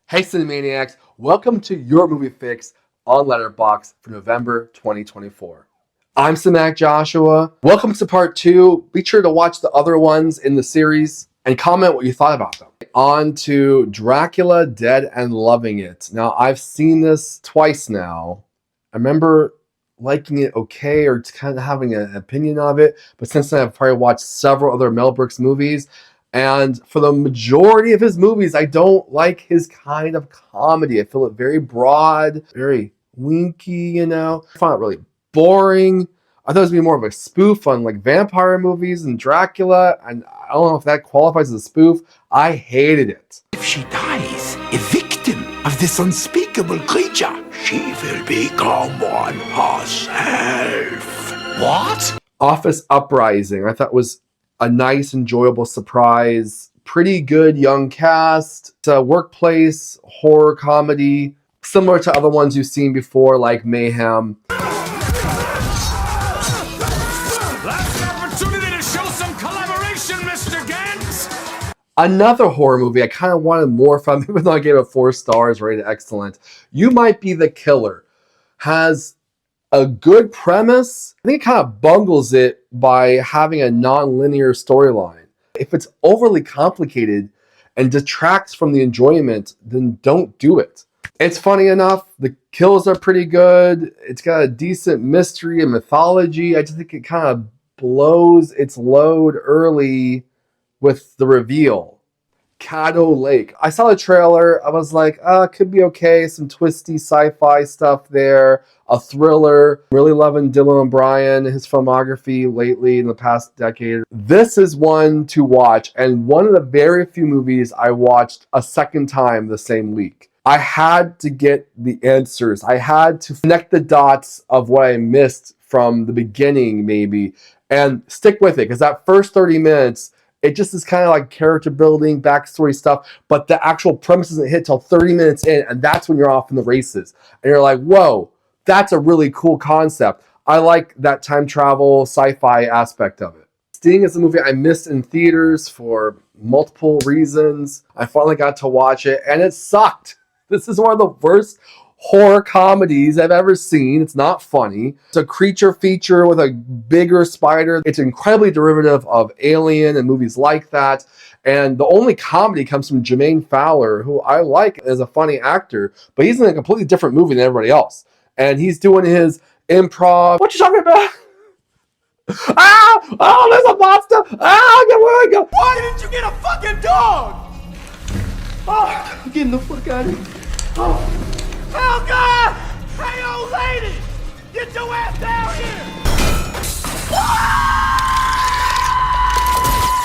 Hey Cinemaniacs, welcome to your movie fix on Letterboxd for November 2024. I'm Cinematic Joshua. Welcome to part 2. Be sure to watch the other ones in the series and comment what you thought about them. On to Dracula Dead and Loving It. Now, I've seen this twice now. I remember liking it okay or kind of having an opinion of it, but since then I've probably watched several other Mel Brooks movies. And for the majority of his movies, I don't like his kind of comedy. I feel it very broad, very winky, I find it really boring. I thought it was going to be more of a spoof on like vampire movies and Dracula. And I don't know if that qualifies as a spoof. I hated it. If she dies, a victim of this unspeakable creature, she will become one herself. What? Office Uprising, I thought was a nice, enjoyable surprise. Pretty good young cast. It's a workplace horror comedy, similar to other ones you've seen before, like Mayhem. Last opportunity to show some collaboration, Mr. Gantz! Another horror movie I kind of wanted more from, even though I gave it 4 stars, rated excellent. You Might Be the Killer has a good premise. I think it kind of bungles it by having a non-linear storyline. If it's overly complicated and detracts from the enjoyment, then don't do it. It's funny enough. The kills are pretty good. It's got a decent mystery and mythology. I just think it kind of blows its load early with the reveal. Caddo Lake. I saw the trailer. I was like, it could be okay. Some twisty sci-fi stuff there. A thriller. Really loving Dylan O'Brien, his filmography lately in the past decade. This is one to watch, and one of the very few movies I watched a second time the same week. I had to get the answers. I had to connect the dots of what I missed from the beginning, maybe, and stick with it, because that first 30 minutes, it just is kind of like character building, backstory stuff, but the actual premise doesn't hit till 30 minutes in, and that's when you're off in the races. And you're like, whoa, that's a really cool concept. I like that time travel sci-fi aspect of it. Sting is a movie I missed in theaters for multiple reasons. I finally got to watch it, and it sucked. This is one of the worst horror comedies I've ever seen. It's not funny. It's a creature feature with a bigger spider. It's incredibly derivative of Alien and movies like that. And the only comedy comes from Jermaine Fowler, who I like as a funny actor, but he's in a completely different movie than everybody else. And he's doing his improv. What you talking about? Oh, there's a monster. Where I go? Why didn't you get a fucking dog? Oh, I'm getting the fuck out of here. Oh. Oh, God! Hey, old lady! Get your ass down here!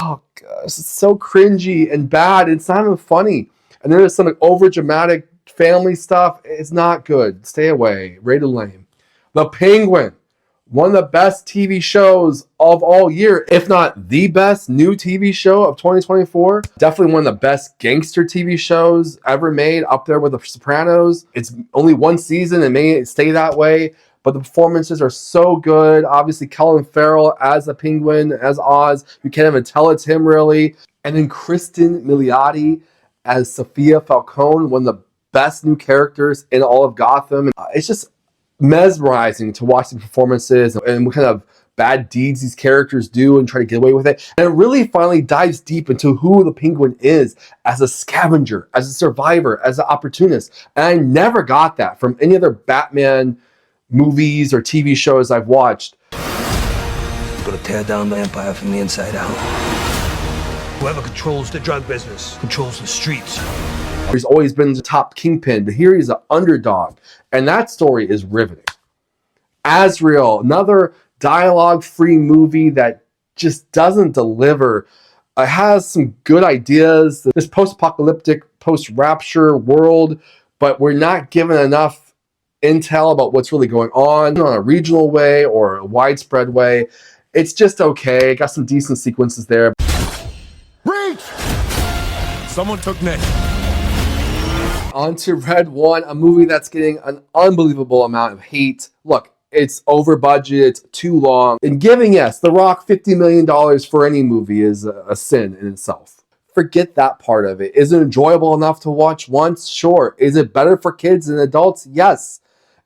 Oh, gosh. It's so cringy and bad. It's not even funny. And then there's some like, over-dramatic family stuff. It's not good. Stay away. Rated lame. The Penguin. One of the best TV shows of all year, if not the best new TV show of 2024. Definitely one of the best gangster TV shows ever made, up there with The Sopranos. It's only one season and may stay that way, but the performances are so good. Obviously, Colin Farrell as the Penguin, as Oz. You can't even tell it's him, really. And then Kristen Milioti as Sophia Falcone, one of the best new characters in all of Gotham. It's just mesmerizing to watch the performances and what kind of bad deeds these characters do and try to get away with it. And it really finally dives deep into who the Penguin is as a scavenger, as a survivor, as an opportunist. And I never got that from any other Batman movies or TV shows I've watched. I'm gonna tear down the empire from the inside out. Whoever controls the drug business controls the streets. He's always been the top kingpin, but here he's an underdog. And that story is riveting. Azrael, another dialogue-free movie that just doesn't deliver. It has some good ideas, this post-apocalyptic, post-rapture world, but we're not given enough intel about what's really going on a regional way or a widespread way. It's just okay. Got some decent sequences there. Reach! Someone took Nick. On to Red One, a movie that's getting an unbelievable amount of hate. Look, it's over budget, it's too long. And giving, yes, The Rock $50 million for any movie is a sin in itself. forget that part of it. Is it enjoyable enough to watch once? Sure. Is it better for kids than adults? Yes.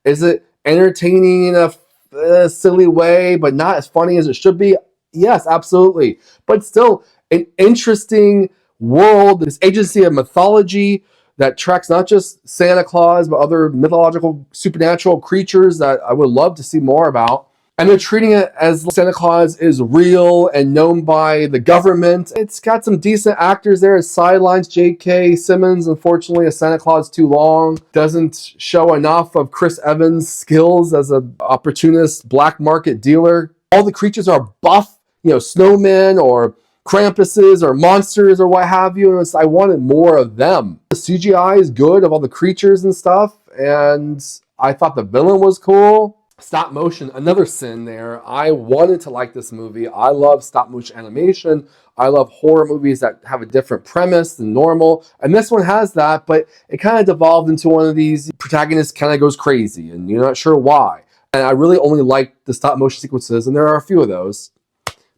Is it entertaining in a silly way, but not as funny as it should be? Yes, absolutely. But still, an interesting world, this agency of mythology that tracks not just Santa Claus, but other mythological supernatural creatures that I would love to see more about. And they're treating it as Santa Claus is real and known by the government. It's got some decent actors there as sidelines. J.K. Simmons, unfortunately, as Santa Claus too long. Doesn't show enough of Chris Evans' skills as an opportunist black market dealer. All the creatures are buff, snowmen or Krampuses or monsters or what have you. And I wanted more of them. The CGI is good of all the creatures and stuff. And I thought the villain was cool. Stop motion, another sin there. I wanted to like this movie. I love stop motion animation. I love horror movies that have a different premise than normal. And this one has that, but it kind of devolved into one of these protagonist kind of goes crazy and you're not sure why. And I really only like the stop motion sequences, and there are a few of those,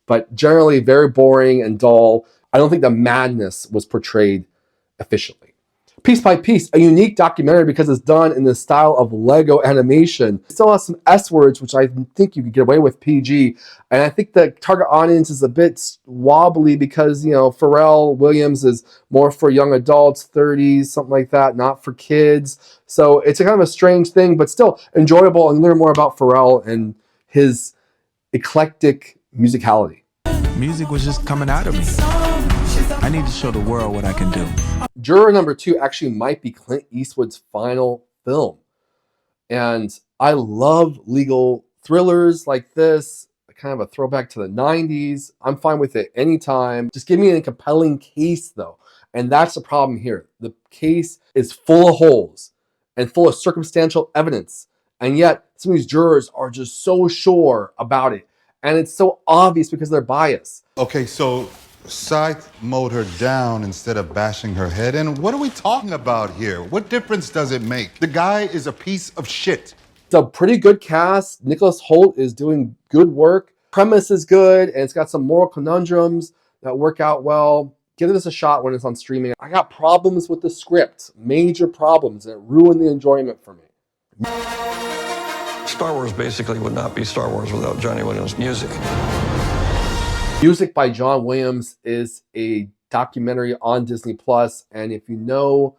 but generally very boring and dull. I don't think the madness was portrayed efficiently. Piece by Piece, a unique documentary because it's done in the style of Lego animation. It still has some S words, which I think you could get away with PG. And I think the target audience is a bit wobbly because, Pharrell Williams is more for young adults, 30s, something like that, not for kids. So it's a kind of a strange thing, but still enjoyable, and learn more about Pharrell and his eclectic musicality. Music was just coming out of me. I need to show the world what I can do. Juror number 2 actually might be Clint Eastwood's final film. And I love legal thrillers like this, kind of a throwback to the 90s. I'm fine with it anytime. Just give me a compelling case, though. And that's the problem here. The case is full of holes and full of circumstantial evidence. And yet, some of these jurors are just so sure about it. And it's so obvious because of their bias. Okay, so Scythe mowed her down instead of bashing her head in. What are we talking about here? What difference does it make? The guy is a piece of shit. It's a pretty good cast. Nicholas Hoult is doing good work. Premise is good, and it's got some moral conundrums that work out well. Give this a shot when it's on streaming. I got problems with the script, major problems, and it ruined the enjoyment for me. Star Wars basically would not be Star Wars without Johnny Williams' music. Music by John Williams is a documentary on Disney Plus, and if you know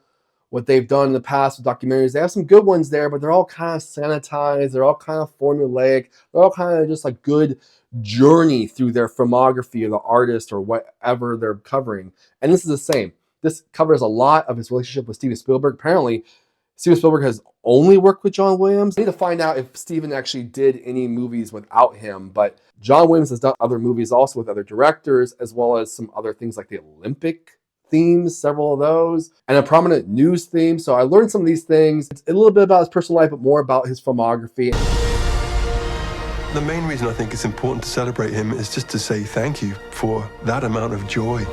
what they've done in the past with documentaries, they have some good ones there, but they're all kind of sanitized, they're all kind of formulaic, they're all kind of just a good journey through their filmography or the artist or whatever they're covering. And this is the same. This covers a lot of his relationship with Steven Spielberg. Apparently, Steven Spielberg has only worked with John Williams. I need to find out if Steven actually did any movies without him, but John Williams has done other movies also with other directors, as well as some other things like the Olympic themes, several of those, and a prominent news theme. So I learned some of these things. It's a little bit about his personal life, but more about his filmography. The main reason I think it's important to celebrate him is just to say thank you for that amount of joy.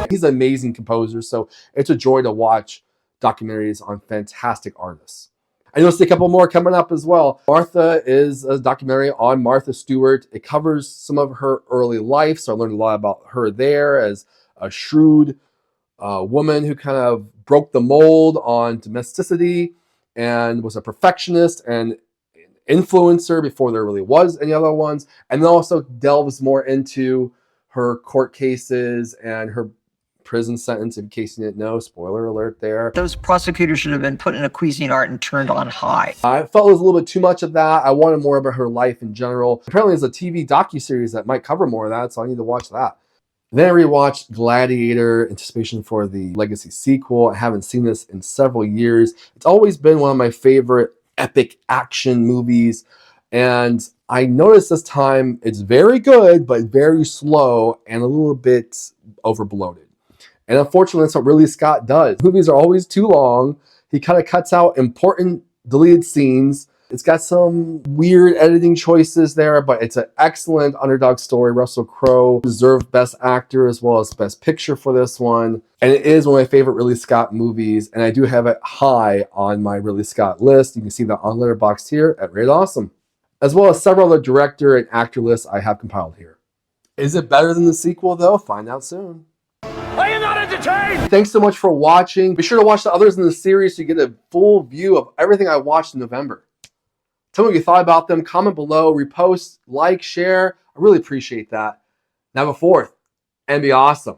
He's an amazing composer, so it's a joy to watch documentaries on fantastic artists. And you'll see a couple more coming up as well. Martha is a documentary on Martha Stewart. It covers some of her early life, so I learned a lot about her there as a shrewd woman who kind of broke the mold on domesticity and was a perfectionist and influencer before there really was any other ones, and then also delves more into her court cases and her prison sentence, in case you didn't know. Spoiler alert there. Those prosecutors should have been put in a Cuisinart and turned on high. I felt it was a little bit too much of that. I wanted more about her life in general. Apparently there's a TV docuseries that might cover more of that, so I need to watch that. Then I rewatched Gladiator, anticipation for the Legacy sequel. I haven't seen this in several years. It's always been one of my favorite epic action movies, and I noticed this time it's very good, but very slow and a little bit over-bloated. And unfortunately, that's what Ridley Scott does. Movies are always too long. He kind of cuts out important deleted scenes. It's got some weird editing choices there, but it's an excellent underdog story. Russell Crowe deserved Best Actor as well as Best Picture for this one. And it is one of my favorite Ridley Scott movies, and I do have it high on my Ridley Scott list. You can see that on Letterboxd here at Rated Awesome, as well as several other director and actor lists I have compiled here. Is it better than the sequel, though? Find out soon. entertained! Thanks so much for watching. Be sure to watch the others in the series so you get a full view of everything I watched in November. Tell me what you thought about them. Comment below, repost, like, share. I really appreciate that. Now go forth and be awesome.